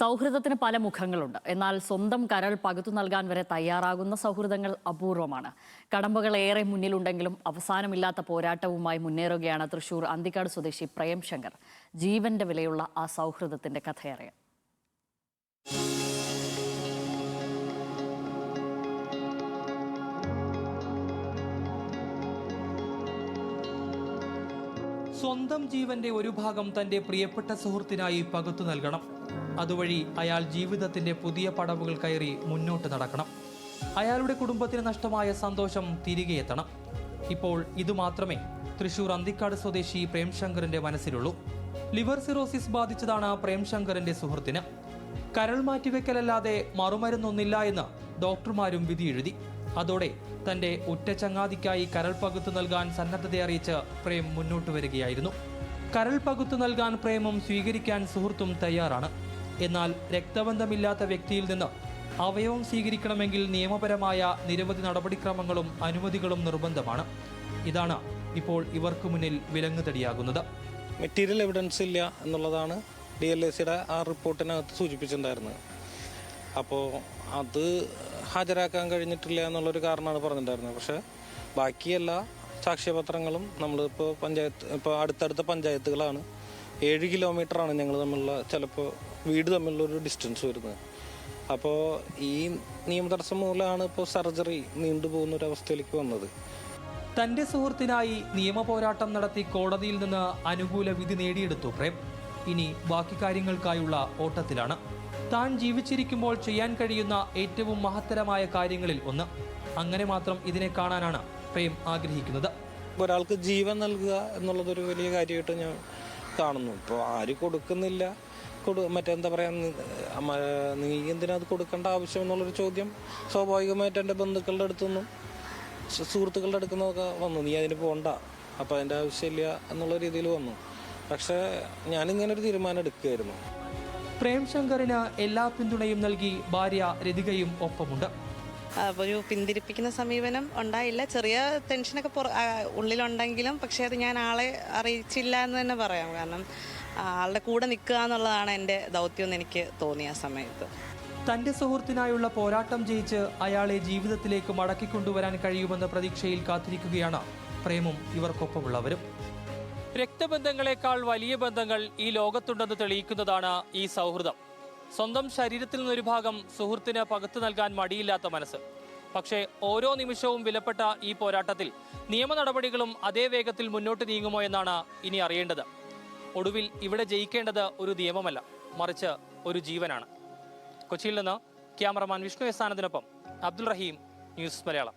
സൗഹൃദത്തിന് പല മുഖങ്ങളുണ്ട്. എന്നാൽ സ്വന്തം കരൾ പകുത്തു നൽകാൻ വരെ തയ്യാറാകുന്ന സൗഹൃദങ്ങൾ അപൂർവമാണ്. കടമ്പകൾ ഏറെ മുന്നിലുണ്ടെങ്കിലും അവസാനമില്ലാത്ത പോരാട്ടവുമായി മുന്നേറുകയാണ് തൃശൂർ അന്തിക്കാട് സ്വദേശി പ്രേം ശങ്കർ. ജീവന്റെ വിലയുള്ള ആ സൗഹൃദത്തിന്റെ കഥയറിയാം. സ്വന്തം ജീവന്റെ ഒരു ഭാഗം തന്റെ പ്രിയപ്പെട്ട സുഹൃത്തിനായി പകുത്തു നൽകണം. അതുവഴി അയാൾ ജീവിതത്തിന്റെ പുതിയ പടവുകൾ കയറി മുന്നോട്ട് നടക്കണം. അയാളുടെ കുടുംബത്തിന് നഷ്ടമായ സന്തോഷം തിരികെ എത്തണം. ഇപ്പോൾ ഇതുമാത്രമേ തൃശൂർ അന്തിക്കാട് സ്വദേശി പ്രേം ശങ്കറിന്റെ മനസ്സിലുള്ളൂ. ലിവർ സിറോസിസ് ബാധിച്ചതാണ് പ്രേം ശങ്കറിന്റെ സുഹൃത്തിന്. കരൾ മാറ്റിവെക്കലല്ലാതെ മറുമരുന്നൊന്നില്ല എന്ന് ഡോക്ടർമാരും വിധിയെഴുതി. അതോടെ തന്റെ ഉറ്റ ചങ്ങാതിക്കായി കരൾ പകുത്തു നൽകാൻ സന്നദ്ധത അറിയിച്ച് പ്രേം മുന്നോട്ട് വരികയായിരുന്നു. കരൾ പകുത്തു നൽകാൻ പ്രേമും സ്വീകരിക്കാൻ സുഹൃത്തും തയ്യാറാണ്. എന്നാൽ രക്തബന്ധമില്ലാത്ത വ്യക്തിയിൽ നിന്ന് അവയവം സ്വീകരിക്കണമെങ്കിൽ നിയമപരമായ നിരവധി നടപടിക്രമങ്ങളും അനുമതികളും നിർബന്ധമാണ്. ഇതാണ് ഇപ്പോൾ ഇവർക്ക് മുന്നിൽ വിലങ്ങുതടിയാകുന്നത്. മെറ്റീരിയൽ എവിഡൻസ് ഇല്ല എന്നുള്ളതാണ് DLACയുടെ ആ റിപ്പോർട്ടിനകത്ത് സൂചിപ്പിച്ചിട്ടുണ്ടായിരുന്നത്. അപ്പോൾ അത് ഹാജരാക്കാൻ കഴിഞ്ഞിട്ടില്ല എന്നുള്ളൊരു കാരണമാണ് പറഞ്ഞിട്ടുണ്ടായിരുന്നത്. പക്ഷേ ബാക്കി എല്ലാ സാക്ഷ്യപത്രങ്ങളും ഇപ്പോൾ അടുത്തടുത്ത പഞ്ചായത്തുകളാണ്. 7 കിലോമീറ്ററാണ് ഞങ്ങൾ തമ്മിലുള്ള ചിലപ്പോൾ വീട് തമ്മിലുള്ളൊരു ഡിസ്റ്റൻസ് വരുന്നത്. അപ്പോൾ ഈ നിയമതടസ്സം മൂലമാണ് ഇപ്പോൾ സർജറി നീണ്ടുപോകുന്ന ഒരു അവസ്ഥയിലേക്ക് വന്നത്. തന്റെ സുഹൃത്തിനായി നിയമ പോരാട്ടം നടത്തി കോടതിയിൽ നിന്ന് അനുകൂല വിധി നേടിയെടുത്തു പ്രേം. ഇനി ബാക്കി കാര്യങ്ങൾക്കായുള്ള ഓട്ടത്തിലാണ്. താൻ ജീവിച്ചിരിക്കുമ്പോൾ ചെയ്യാൻ കഴിയുന്ന ഏറ്റവും മഹത്തരമായ കാര്യങ്ങളിൽ ഒന്ന്. അങ്ങനെ മാത്രം ഇതിനെ കാണാനാണ് പ്രേം ആഗ്രഹിക്കുന്നത്. ഒരാൾക്ക് ജീവൻ നൽകുക എന്നുള്ളതൊരു വലിയ കാര്യമായിട്ട് ഞാൻ കാണുന്നു. ഇപ്പോൾ ആര് കൊടുക്കുന്നില്ല, മറ്റെന്താ പറയാ, നീ എന്തിനാ അത് കൊടുക്കേണ്ട ആവശ്യം എന്നുള്ളൊരു ചോദ്യം സ്വാഭാവികമായിട്ട് എൻ്റെ ബന്ധുക്കളുടെ അടുത്തുനിന്നും സുഹൃത്തുക്കളുടെ അടുക്കുന്നതൊക്കെ വന്നു. നീ അതിന് പോകണ്ട, അപ്പോൾ അതിൻ്റെ ആവശ്യമില്ല എന്നുള്ള രീതിയിൽ വന്നു. പക്ഷേ ഞാനിങ്ങനൊരു തീരുമാനം എടുക്കുകയായിരുന്നു. പ്രേം ശങ്കറിന് എല്ലാ പിന്തുണയും നൽകി ഭാര്യ രതികയും ഒപ്പമുണ്ട്. ഒരു പിന്തിരിപ്പിക്കുന്ന സമീപനം ഉണ്ടായില്ല. ചെറിയ ടെൻഷനൊക്കെ ഉള്ളിലുണ്ടെങ്കിലും പക്ഷേ അത് ഞാൻ ആളെ അറിയിച്ചില്ല എന്ന് തന്നെ പറയാം. കാരണം ആളുടെ കൂടെ നിൽക്കുക എന്നുള്ളതാണ് എൻ്റെ ദൗത്യം എന്ന് എനിക്ക് തോന്നിയ സമയത്ത്. തന്റെ സുഹൃത്തിനായുള്ള പോരാട്ടം ജയിച്ച് അയാളെ ജീവിതത്തിലേക്ക് മടക്കിക്കൊണ്ടുവരാൻ കഴിയുമെന്ന പ്രതീക്ഷയിൽ കാത്തിരിക്കുകയാണ് പ്രേമും ഇവർക്കൊപ്പമുള്ളവരും. രക്തബന്ധങ്ങളെക്കാൾ വലിയ ബന്ധങ്ങൾ ഈ ലോകത്തുണ്ടെന്ന് തെളിയിക്കുന്നതാണ് ഈ സൗഹൃദം. സ്വന്തം ശരീരത്തിൽ നിന്നൊരു ഭാഗം സുഹൃത്തിന് പകുത്തു നൽകാൻ മടിയില്ലാത്ത മനസ്സ്. പക്ഷേ ഓരോ നിമിഷവും വിലപ്പെട്ട ഈ പോരാട്ടത്തിൽ നിയമ നടപടികളും അതേ വേഗത്തിൽ മുന്നോട്ട് നീങ്ങുമോ എന്നാണ് ഇനി അറിയേണ്ടത്. ഒടുവിൽ ഇവിടെ ജയിക്കേണ്ടത് ഒരു നിയമമല്ല, മറിച്ച് ഒരു ജീവനാണ്. കൊച്ചിയിൽ നിന്ന് ക്യാമറമാൻ വിഷ്ണു എസ് ആനന്ദിനൊപ്പം അബ്ദുൾ റഹീം, ന്യൂസ് മലയാളം.